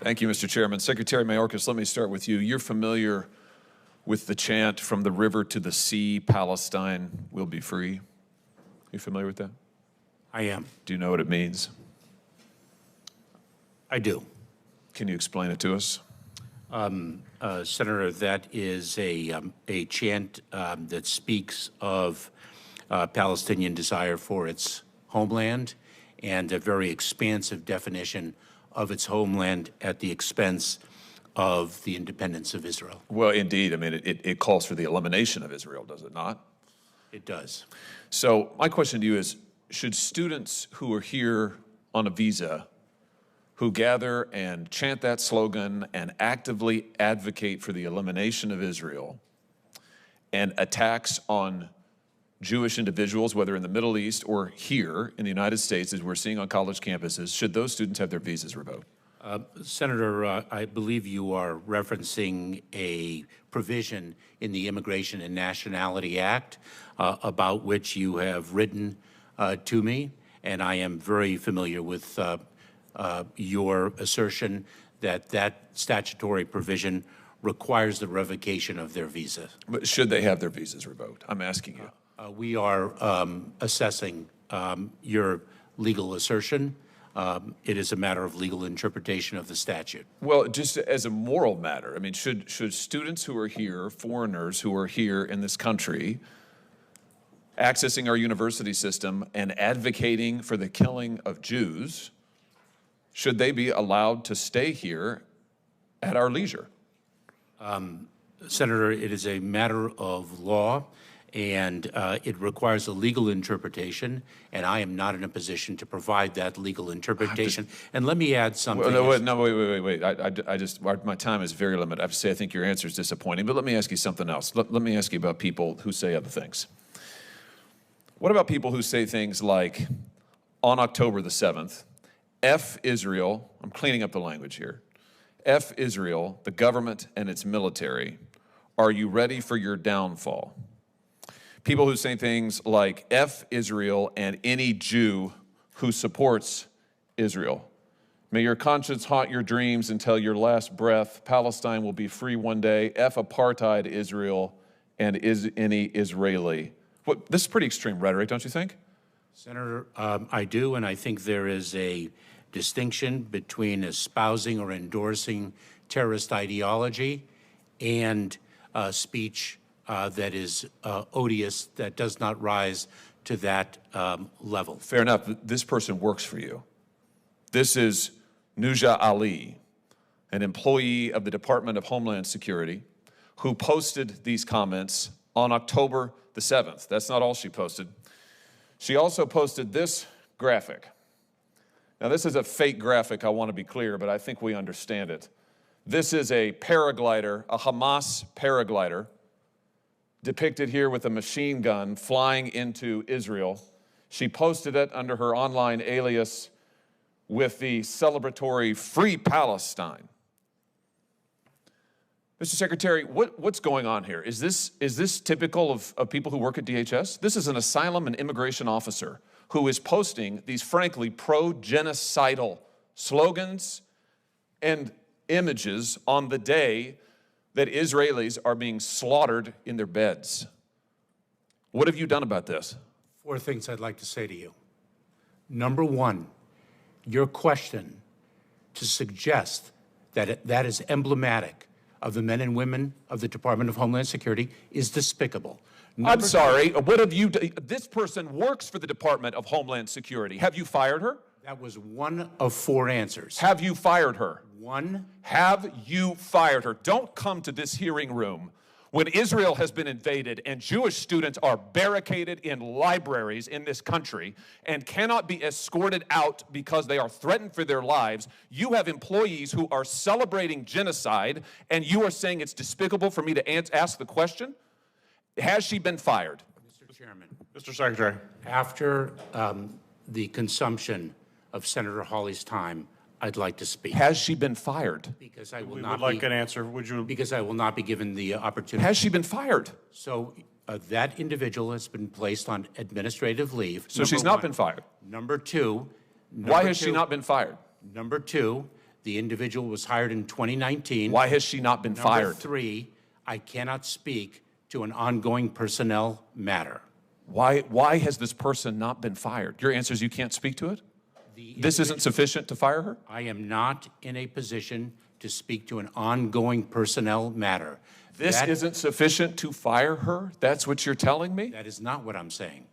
Thank you, Mr. Chairman. Secretary Mayorkas, let me start with you. You're familiar with the chant, "From the river to the sea, Palestine will be free." Are you familiar with that? I am. Do you know what it means? I do. Can you explain it to us? Senator, that is a chant that speaks of Palestinian desire for its homeland and a very expansive definition of its homeland at the expense of the independence of Israel. Well, indeed. I mean, it calls for the elimination of Israel, does it not? It does. So my question to you is, should students who are here on a visa, who gather and chant that slogan and actively advocate for the elimination of Israel and attacks on Jewish individuals, whether in the Middle East or here in the United States, as we're seeing on college campuses, should those students have their visas revoked? Senator, I believe you are referencing a provision in the Immigration and Nationality Act about which you have written to me, and I am very familiar with your assertion that that statutory provision requires the revocation of their visa. But should they have their visas revoked? I'm asking you. We are assessing your legal assertion. It is a matter of legal interpretation of the statute. Well, just as a moral matter, I mean, should students who are here, foreigners who are here in this country, accessing our university system and advocating for the killing of Jews, should they be allowed to stay here at our leisure? Senator, it is a matter of law, and it requires a legal interpretation, and I am not in a position to provide that legal interpretation. And let me add something. Wait. My time is very limited. I have to say, I think your answer is disappointing, but let me ask you something else. Let me ask you about people who say other things. What about people who say things like, on October the 7th, F Israel, I'm cleaning up the language here, F Israel, the government and its military, are you ready for your downfall? People who say things like F Israel and any Jew who supports Israel. May your conscience haunt your dreams until your last breath. Palestine will be free one day. F apartheid Israel and any Israeli. This is pretty extreme rhetoric, don't you think? Senator, I do, and I think there is a distinction between espousing or endorsing terrorist ideology and speech that is odious, that does not rise to that level. Fair enough. This person works for you. This is Nuja Ali, an employee of the Department of Homeland Security, who posted these comments on October the 7th. That's not all she posted. She also posted this graphic. Now, this is a fake graphic, I want to be clear, but I think we understand it. This is a paraglider, a Hamas paraglider, depicted here with a machine gun flying into Israel. She posted it under her online alias with the celebratory Free Palestine. Mr. Secretary, what's going on here? Is this typical of people who work at DHS? This is an asylum and immigration officer who is posting these, frankly, pro-genocidal slogans and images on the day that Israelis are being slaughtered in their beds. What have you done about this? 4 things I'd like to say to you. Number one, your question to suggest that that is emblematic of the men and women of the Department of Homeland Security is despicable. I'm sorry, what have you done? This person works for the Department of Homeland Security. Have you fired her? That was one of 4 answers. Have you fired her? One. Have you fired her? Don't come to this hearing room when Israel has been invaded and Jewish students are barricaded in libraries in this country and cannot be escorted out because they are threatened for their lives. You have employees who are celebrating genocide, and you are saying it's despicable for me to ask the question? Has she been fired? Mr. Chairman. Mr. Secretary. After the consumption of Senator Hawley's time, I'd like to speak. Has she been fired? Because I will We not would like an answer. Would you? Because I will not be given the opportunity. Has she been fired? So that individual has been placed on administrative leave. So she's not been fired? Number two. Why has she not been fired? Number two, The individual was hired in 2019. Why has she not been Number fired? 3, I cannot speak to an ongoing personnel matter. Why has this person not been fired? Your answer is you can't speak to it? This isn't sufficient to fire her? I am not in a position to speak to an ongoing personnel matter. This isn't sufficient to fire her? That's what you're telling me? That is not what I'm saying.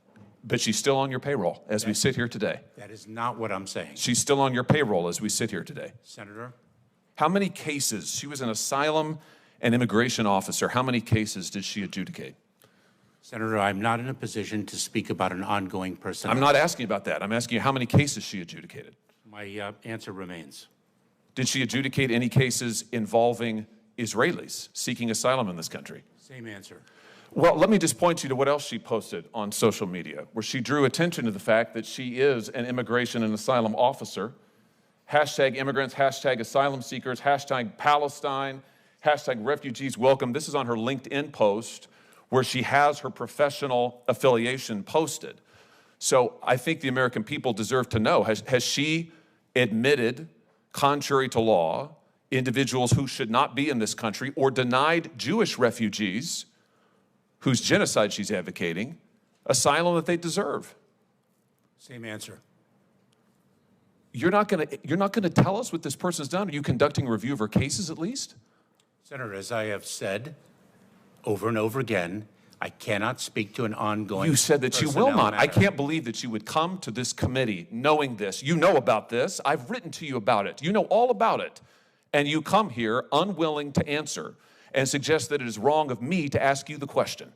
But she's still on your payroll as we sit here today. That is not what I'm saying. She's still on your payroll as we sit here today. Senator, How many cases? She was an asylum and immigration officer. How many cases did she adjudicate? Senator, I'm not in a position to speak about an ongoing personnel. I'm not asking about that. I'm asking you how many cases she adjudicated. My answer remains. Did she adjudicate any cases involving Israelis seeking asylum in this country? Same answer. Well, let me just point you to what else she posted on social media, where she drew attention to the fact that she is an immigration and asylum officer. Hashtag immigrants, hashtag asylum seekers, hashtag Palestine, hashtag refugees welcome. This is on her LinkedIn post where she has her professional affiliation posted. So I think the American people deserve to know, has she admitted, contrary to law, individuals who should not be in this country or denied Jewish refugees whose genocide she's advocating asylum that they deserve? Same answer. You're not going to tell us what this person's done? Are you conducting a review of her cases at least? Senator, as I have said over and over again, I cannot speak to an ongoing You said that you will personnel not. I matter. can't believe that you would come to this committee knowing this. You know about this. I've written to you about it. You know all about it. And you come here unwilling to answer and suggest that it is wrong of me to ask you the question.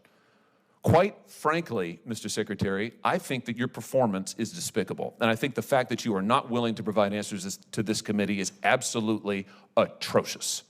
Quite frankly, Mr. Secretary, I think that your performance is despicable. And I think the fact that you are not willing to provide answers to this committee is absolutely atrocious.